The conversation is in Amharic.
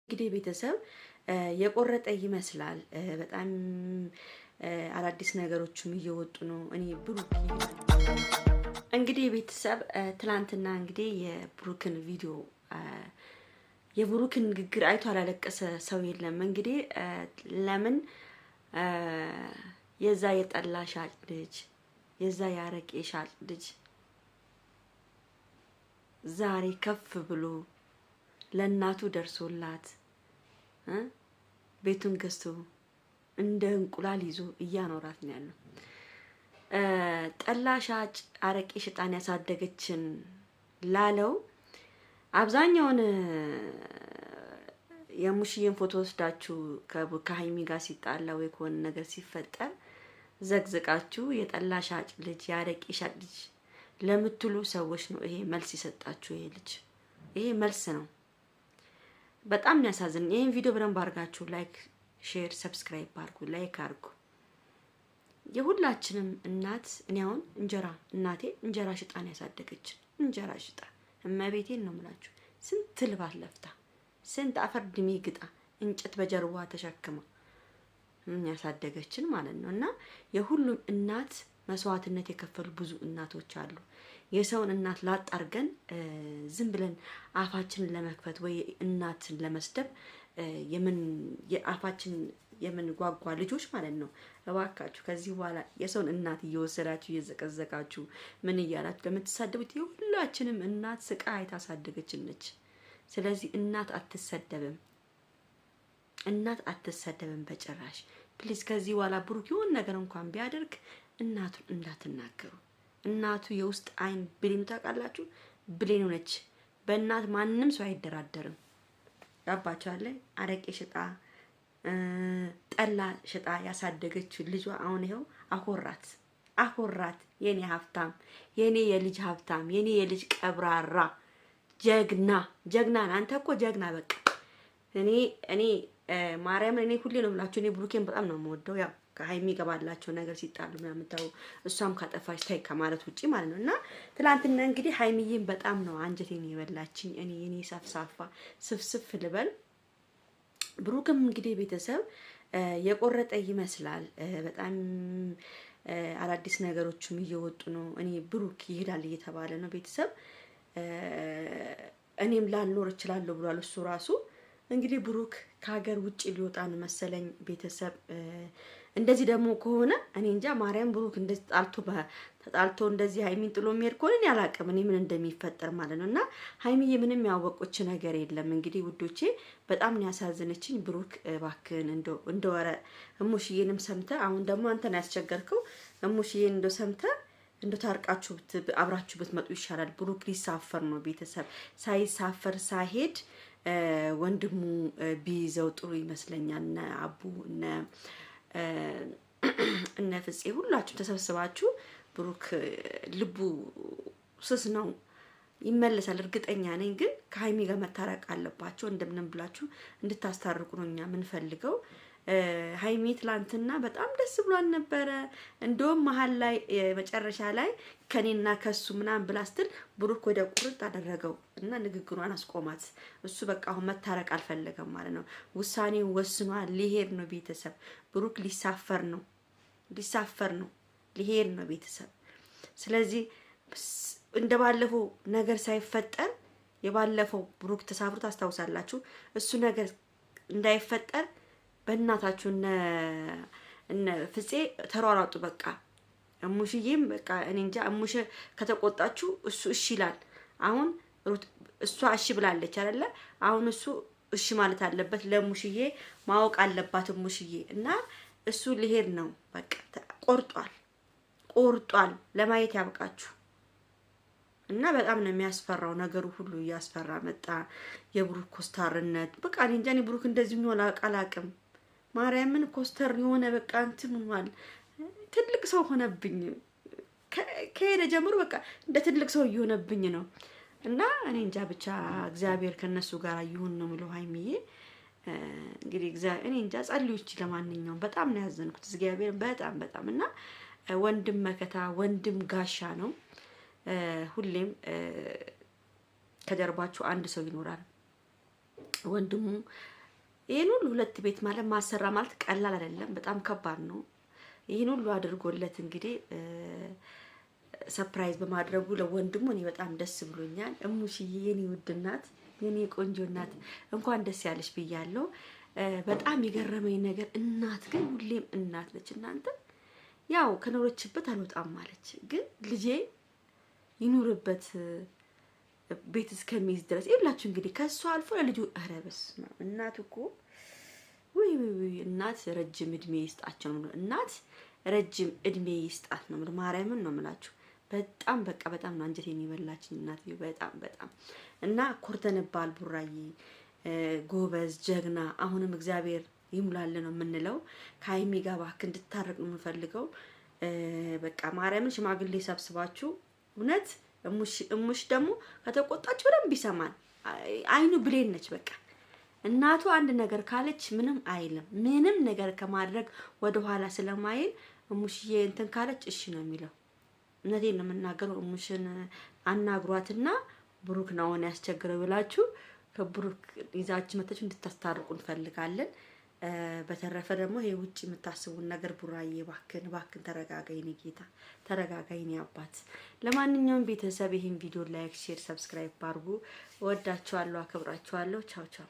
እንግዲህ ቤተሰብ የቆረጠ ይመስላል። በጣም አዳዲስ ነገሮችም እየወጡ ነው። እኔ ብሩክ እንግዲህ ቤተሰብ ትላንትና እንግዲህ የብሩክን ቪዲዮ የብሩክን ንግግር አይቶ አላለቀሰ ሰው የለም። እንግዲህ ለምን የዛ የጠላ ሻጭ ልጅ የዛ ያረቄ ሻጭ ልጅ ዛሬ ከፍ ብሎ ለእናቱ ደርሶላት ቤቱን ገዝቶ እንደ እንቁላል ይዞ እያኖራት ነው ያለው። ጠላ ሻጭ አረቄ ሽጣን ያሳደገችን ላለው አብዛኛውን የሙሽዬን ፎቶ ወስዳችሁ ከሀይሚ ጋር ሲጣላ ወይ ከሆነ ነገር ሲፈጠር ዘግዝቃችሁ የጠላ ሻጭ ልጅ የአረቄ ሻጭ ልጅ ለምትሉ ሰዎች ነው ይሄ መልስ የሰጣችሁ። ይሄ መልስ ነው። በጣም ያሳዝን። ይሄን ቪዲዮ በደንብ አድርጋችሁ ላይክ፣ ሼር፣ ሰብስክራይብ አድርጉ፣ ላይክ አድርጉ። የሁላችንም እናት እኔ አሁን እናቴ እንጀራ ሽጣን ያሳደገች እንጀራ ሽጣ እመቤቴን ነው የምላችሁ። ስንት ልባት ለፍታ ስንት አፈር ድሜ ግጣ እንጨት በጀርባዋ ተሸክማ ያሳደገችን ማለት ነው። እና የሁሉም እናት መስዋዕትነት የከፈሉ ብዙ እናቶች አሉ። የሰውን እናት ላጣርገን ዝም ብለን አፋችንን ለመክፈት ወይ እናትን ለመስደብ የምን ጓጓ ልጆች ማለት ነው። እባካችሁ ከዚህ በኋላ የሰውን እናት እየወሰዳችሁ እየዘቀዘቃችሁ ምን እያላችሁ ለምትሳደቡት የሁላችንም እናት ስቃይ ታሳደገችን ነች። ስለዚህ እናት አትሰደብም በጭራሽ። ፕሊዝ ከዚህ በኋላ ብሩክ የሆነ ነገር እንኳን ቢያደርግ እናቱን እንዳትናገሩ። እናቱ የውስጥ አይን ብሌኑ ታውቃላችሁ፣ ብሌኑ ነች። በእናት ማንም ሰው አይደራደርም። ጋባቻለ አረቄ ሽጣ ጠላ ሽጣ ያሳደገችው ልጇ አሁን ይሄው አኮራት። የኔ ሀብታም፣ የኔ የልጅ ሀብታም፣ የኔ የልጅ ቀብራራ ጀግና አንተ እኮ ጀግና። በቃ እኔ ማርያምን እኔ ሁሌ ነው ብላችሁ እኔ ብሩኬን በጣም ነው የምወደው። ያው ከሀይሚ ገባላቸው ነገር ሲጣሉ ምናምን ተው እሷም ካጠፋች ታይ ከማለት ውጪ ማለት ነው። እና ትላንትና እንግዲህ ሀይሚዬን በጣም ነው አንጀቴን የበላችኝ። እኔ ሰፍሳፋ ስፍስፍ ልበል። ብሩክም እንግዲህ ቤተሰብ የቆረጠ ይመስላል። በጣም አዳዲስ ነገሮችም እየወጡ ነው። እኔ ብሩክ ይሄዳል እየተባለ ነው ቤተሰብ። እኔም ላልኖር እችላለሁ ብሏል እሱ ራሱ። እንግዲህ ብሩክ ከሀገር ውጪ ሊወጣ ነው መሰለኝ ቤተሰብ። እንደዚህ ደግሞ ከሆነ እኔ እንጃ ማርያም ብሩክ እንደዚህ ተጣልቶ እንደዚህ ሀይሚን ጥሎ የሚሄድ ከሆነ እኔ አላውቅም እኔ ምን እንደሚፈጠር ማለት ነው። እና ሀይሚዬ ምንም ያወቁች ነገር የለም። እንግዲህ ውዶቼ በጣም ነው ያሳዝነችኝ። ብሩክ እባክህን እንደወረ እሙሽዬንም ሰምተህ አሁን ደግሞ አንተን ያስቸገርከው እሙሽዬን ሰምተህ ታርቃችሁ አብራችሁ ብትመጡ ይሻላል። ብሩክ ሊሳፈር ነው ቤተሰብ። ሳይሳፈር ሳይሄድ ወንድሙ ቢይዘው ጥሩ ይመስለኛል። እነ አቡ እነ ፍፄ ሁላችሁ ተሰብስባችሁ ብሩክ ልቡ ስስ ነው ይመለሳል እርግጠኛ ነኝ። ግን ከሀይሚ ጋር መታረቅ አለባቸው። እንደምንም ብላችሁ እንድታስታርቁ ነው እኛ የምንፈልገው። ሀይሚ ትላንትና በጣም ደስ ብሏን ነበረ። እንደውም መሀል ላይ መጨረሻ ላይ ከኔና ከሱ ምናምን ብላ ስትል ብሩክ ወደ ቁርጥ አደረገው እና ንግግሯን አስቆማት። እሱ በቃ አሁን መታረቅ አልፈለገም ማለት ነው። ውሳኔውን ወስኗል። ሊሄድ ነው ቤተሰብ። ብሩክ ሊሳፈር ነው ሊሄድ ነው ቤተሰብ። ስለዚህ እንደባለፈው ነገር ሳይፈጠር የባለፈው ብሩክ ተሳፍሮ ታስታውሳላችሁ። እሱ ነገር እንዳይፈጠር በእናታችሁ እነ ፍፄ ተሯሯጡ። በቃ እሙሽዬም በቃ እኔ እንጃ እሙሽ ከተቆጣችሁ እሱ እሺ ይላል። አሁን እሷ እሺ ብላለች አይደለ? አሁን እሱ እሺ ማለት አለበት። ለሙሽዬ ማወቅ አለባት ሙሽዬ። እና እሱ ሊሄድ ነው በቃ ቆርጧል። ለማየት ያብቃችሁ። እና በጣም ነው የሚያስፈራው ነገሩ ሁሉ እያስፈራ መጣ። የብሩክ ኮስታርነት በቃ እኔ እንጃ ብሩክ እንደዚህ ሆነ አላውቅም። ማርያምን ኮስተር የሆነ በቃ እንትን ሆኗል። ትልቅ ሰው ሆነብኝ። ከሄደ ጀምሮ በቃ እንደ ትልቅ ሰው እየሆነብኝ ነው። እና እኔ እንጃ ብቻ እግዚአብሔር ከነሱ ጋር ይሁን ነው የምለው። ሀይሚዬ እንግዲህ እኔ እንጃ ጸልዩች። ለማንኛውም በጣም ነው ያዘንኩት እግዚአብሔር በጣም እና ወንድም መከታ ወንድም ጋሻ ነው። ሁሌም ከጀርባችሁ አንድ ሰው ይኖራል። ወንድሙ ይሄን ሁሉ ሁለት ቤት ማለት ማሰራ ማለት ቀላል አይደለም፣ በጣም ከባድ ነው። ይሄን ሁሉ አድርጎለት እንግዲህ ሰርፕራይዝ በማድረጉ ለወንድሙ እኔ በጣም ደስ ብሎኛል። እሙሽዬ የኔ ውድ እናት፣ የኔ ቆንጆ እናት እንኳን ደስ ያለሽ ብያለሁ። በጣም የገረመኝ ነገር እናት ግን ሁሌም እናት ነች። እናንተ ያው ከኖረችበት አልወጣም ማለች፣ ግን ልጄ ይኑርበት ቤት እስከሚይዝ ድረስ ይብላችሁ። እንግዲህ ከሷ አልፎ ለልጁ አረበስ ነው። እናት እኮ ወይ እናት ረጅም እድሜ ይስጣቸው ነው። እናት ረጅም እድሜ ይስጣት ነው። ማርያምን ነው የምላችሁ። በጣም በቃ በጣም ነው አንጀቴን የበላችኝ እናት በጣም እና ኮርተንባል ቡራዬ፣ ጎበዝ ጀግና። አሁንም እግዚአብሔር ይሙላል ነው የምንለው። ከሀይሚ ጋር እባክህ እንድታረቅ ነው የምፈልገው። በቃ ማርያምን ሽማግሌ ሰብስባችሁ እውነት እሙሽ ደግሞ ከተቆጣች በደንብ ይሰማል። አይኑ ብሌን ነች። በቃ እናቱ አንድ ነገር ካለች ምንም አይልም። ምንም ነገር ከማድረግ ወደ ኋላ ስለማይል እሙሽዬ እንትን ካለች እሺ ነው የሚለው። እነቴን ነው የምናገረው። እሙሽን አናግሯትና ብሩክ ነው አሁን ያስቸግረው ብላችሁ ከብሩክ ይዛችሁ መተችሁ እንድታስታርቁ እንፈልጋለን። በተረፈ ደግሞ ይሄ ውጪ የምታስቡን ነገር ቡራዬ እባክን ተረጋጋ፣ የኔ ጌታ ተረጋጋ፣ የኔ አባት። ለማንኛውም ቤተሰብ ይሄን ቪዲዮ ላይክ፣ ሼር፣ ሰብስክራይብ አድርጉ። እወዳችኋለሁ፣ አከብራችኋለሁ። ቻው ቻው።